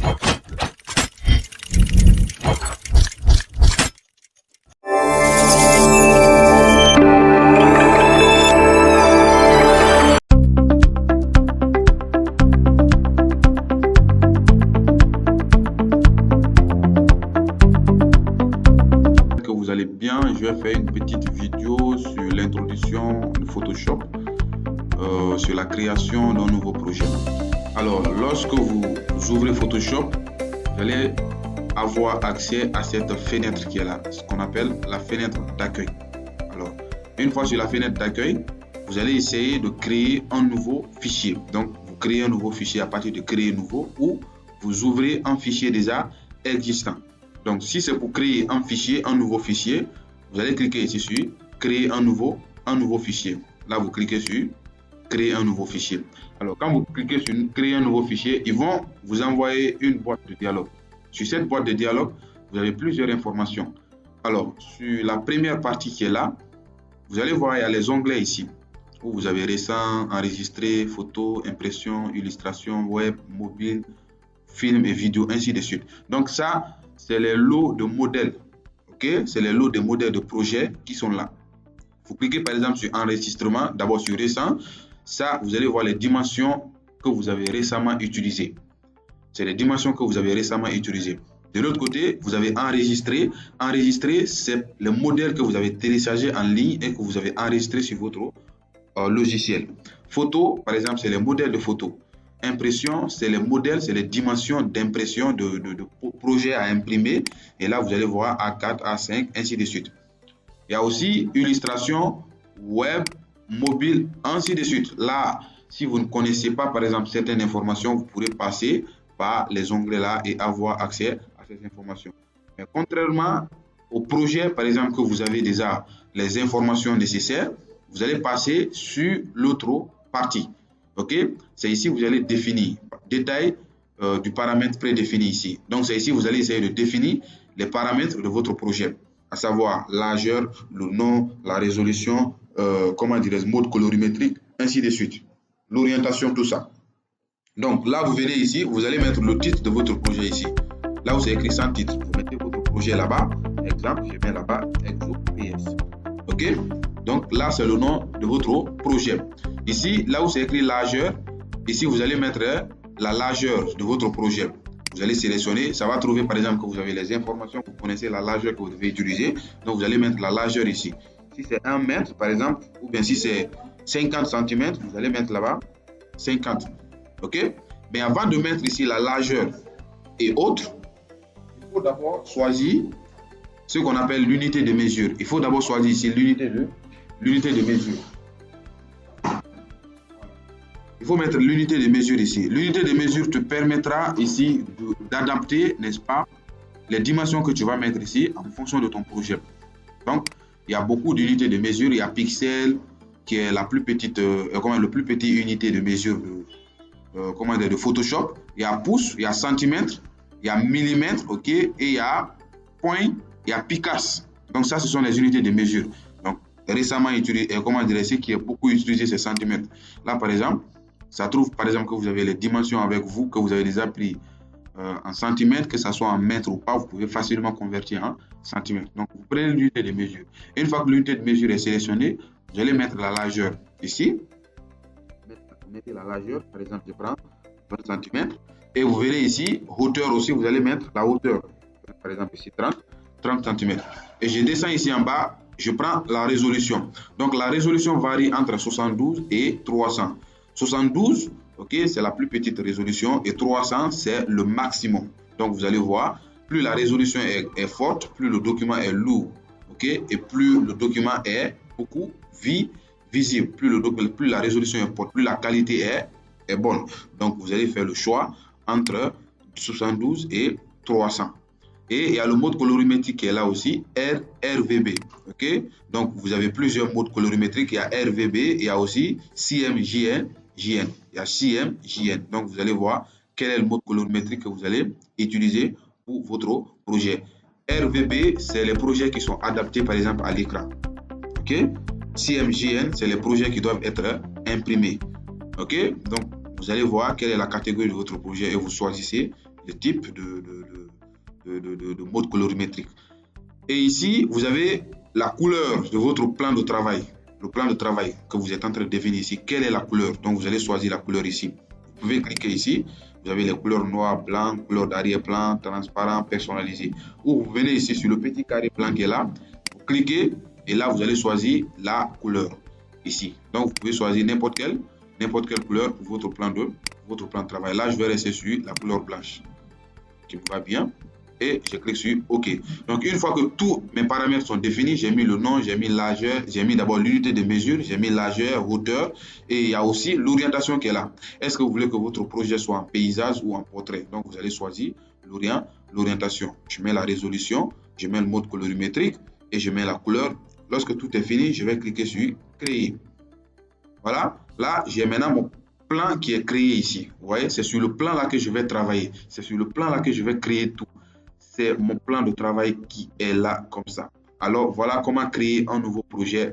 Que vous allez bien, je vais faire une petite vidéo sur l'introduction de Photoshop, sur la création d'un nouveau projet. Alors, lorsque vous ouvrez Photoshop, vous allez avoir accès à cette fenêtre qui est là, ce qu'on appelle la fenêtre d'accueil. Alors, une fois sur la fenêtre d'accueil, vous allez essayer de créer un nouveau fichier. Donc, vous créez un nouveau fichier à partir de créer nouveau, ou vous ouvrez un fichier déjà existant. Donc, si c'est pour créer un fichier, un nouveau fichier, vous allez cliquer ici sur créer un nouveau fichier. Là, vous cliquez sur créer un nouveau fichier. Alors, quand vous cliquez sur créer un nouveau fichier, ils vont vous envoyer une boîte de dialogue. Sur cette boîte de dialogue, vous avez plusieurs informations. Alors, sur la première partie qui est là, vous allez voir, il y a les onglets ici, où vous avez récent, enregistré, photo, impression, illustration, web, mobile, film et vidéo, ainsi de suite. Donc ça, c'est les lots de modèles. Ok, c'est les lots de modèles de projets qui sont là. Vous cliquez par exemple sur enregistrement, d'abord sur récent. Ça, vous allez voir les dimensions que vous avez récemment utilisées. C'est les dimensions que vous avez récemment utilisées. De l'autre côté, vous avez enregistré. Enregistrer, c'est le modèle que vous avez téléchargé en ligne et que vous avez enregistré sur votre logiciel. Photo, par exemple, c'est les modèles de photos. Impression, c'est les modèles, c'est les dimensions d'impression de projets à imprimer. Et là, vous allez voir A4, A5, ainsi de suite. Il y a aussi illustration, web, mobile, ainsi de suite. Là, si vous ne connaissez pas, par exemple, certaines informations, vous pourrez passer par les onglets là et avoir accès à ces informations. Mais contrairement au projet, par exemple, que vous avez déjà les informations nécessaires, vous allez passer sur l'autre partie. Ok, c'est ici que vous allez définir détail du paramètre prédéfini ici. Donc c'est ici que vous allez essayer de définir les paramètres de votre projet, à savoir largeur, le nom, la résolution, comment dire, mode colorimétrique, ainsi de suite, l'orientation, tout ça. Donc là, vous venez ici, vous allez mettre le titre de votre projet ici. Là où c'est écrit sans titre, vous mettez votre projet là-bas. Exemple, je mets là-bas ExoPS. Ok, donc là, c'est le nom de votre projet. Ici, là où c'est écrit largeur, ici, vous allez mettre la largeur de votre projet. Vous allez sélectionner, ça va trouver par exemple que vous avez les informations, vous connaissez la largeur que vous devez utiliser. Donc, vous allez mettre la largeur ici. Si c'est 1 mètre, par exemple, ou bien si c'est 50 cm, vous allez mettre là-bas 50. Ok? Mais avant de mettre ici la largeur et autres, il faut d'abord choisir ce qu'on appelle l'unité de mesure. Il faut d'abord choisir ici l'unité de mesure. Il faut mettre l'unité de mesure ici. L'unité de mesure te permettra ici d'adapter, n'est-ce pas, les dimensions que tu vas mettre ici en fonction de ton projet. Donc, il y a beaucoup d'unités de mesure. Il y a pixel qui est la plus petite, le plus petit unité de mesure de Photoshop. Il y a pouce, il y a centimètre, il y a millimètre, ok, et il y a point, il y a picas. Donc ça, ce sont les unités de mesure. Donc récemment utilisé, ici qui est beaucoup utilisé, c'est centimètres. Là, par exemple, ça trouve par exemple que vous avez les dimensions avec vous, que vous avez déjà pris en centimètres, que ce soit en mètres ou pas, vous pouvez facilement convertir en centimètres. Donc vous prenez l'unité de mesure. Une fois que l'unité de mesure est sélectionnée, vous allez mettre la largeur ici. Vous mettez la largeur, par exemple, je prends 20 cm. Et vous verrez ici, hauteur aussi, vous allez mettre la hauteur. Par exemple, ici 30 cm. Et je descends ici en bas, je prends la résolution. Donc la résolution varie entre 72 et 300. 72, ok, c'est la plus petite résolution et 300, c'est le maximum. Donc vous allez voir, plus la résolution est forte, plus le document est lourd, ok, et plus le document est beaucoup visible. Plus la résolution est forte, plus la qualité est bonne. Donc vous allez faire le choix entre 72 et 300. Et il y a le mode colorimétrique qui est là aussi, RVB. Ok, donc vous avez plusieurs modes colorimétriques. Il y a RVB, il y a aussi CMJN. Il y a CMJN. Donc vous allez voir quel est le mode colorimétrique que vous allez utiliser pour votre projet. RVB, c'est les projets qui sont adaptés par exemple à l'écran. Ok, CMJN, c'est les projets qui doivent être imprimés. Ok, donc vous allez voir quelle est la catégorie de votre projet et vous choisissez le type de mode colorimétrique. Et ici, vous avez la couleur de votre plan de travail. Le plan de travail que vous êtes en train de définir ici. Quelle est la couleur? Donc, vous allez choisir la couleur ici. Vous pouvez cliquer ici. Vous avez les couleurs noir, blanc, couleur d'arrière-plan, transparent, personnalisé. Ou vous venez ici sur le petit carré blanc qui est là. Vous cliquez et là, vous allez choisir la couleur ici. Donc, vous pouvez choisir n'importe quelle couleur pour votre plan de travail. Là, je vais rester sur la couleur blanche qui me va bien. Et je clique sur OK. Donc, une fois que tous mes paramètres sont définis, j'ai mis le nom, j'ai mis largeur, j'ai mis d'abord l'unité de mesure, j'ai mis largeur, hauteur, et il y a aussi l'orientation qui est là. Est-ce que vous voulez que votre projet soit en paysage ou en portrait? Donc, vous allez choisir l'orientation. Je mets la résolution, je mets le mode colorimétrique et je mets la couleur. Lorsque tout est fini, je vais cliquer sur Créer. Voilà. Là, j'ai maintenant mon plan qui est créé ici. Vous voyez, c'est sur le plan là que je vais travailler. C'est sur le plan là que je vais créer tout. C'est mon plan de travail qui est là comme ça. Alors, voilà comment créer un nouveau projet